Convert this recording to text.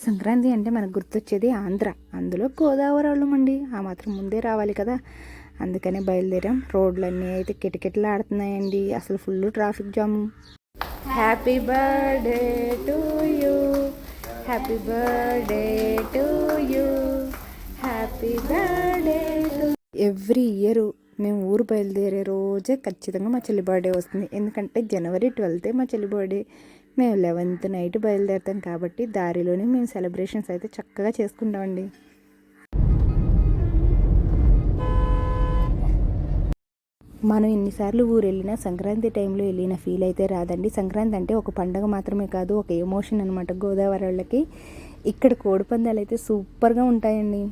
సంక్రాంతి అంటే మనకు గుర్తొచ్చేది ఆంధ్ర, అందులో గోదావరి వాళ్ళం అండి. ఆ మాత్రం ముందే రావాలి కదా, అందుకనే బయలుదేరాం. రోడ్లన్నీ అయితే కిటకిటలాడుతున్నాయండి, అసలు full traffic jamun. Happy birthday to you, happy birthday to you, happy birthday to. Every year మేము ఊరు బయలుదేరే రోజే ఖచ్చితంగా మా చెల్లి బర్త్డే వస్తుంది. ఎందుకంటే జనవరి 12 మా చెల్లి బర్త్డే. మేము 11th నైట్ బయలుదేరుతాం కాబట్టి దారిలోనే మేము సెలబ్రేషన్స్ అయితే చక్కగా చేసుకుంటామండి. మనం ఎన్నిసార్లు ఊరు వెళ్ళినా సంక్రాంతి టైంలో వెళ్ళిన ఫీల్ అయితే రాదండి. సంక్రాంతి అంటే ఒక పండగ మాత్రమే కాదు, ఒక ఎమోషన్ అనమాట గోదావరి వాళ్ళకి. ఇక్కడ కోడిపందాలు అయితే సూపర్గా ఉంటాయండి.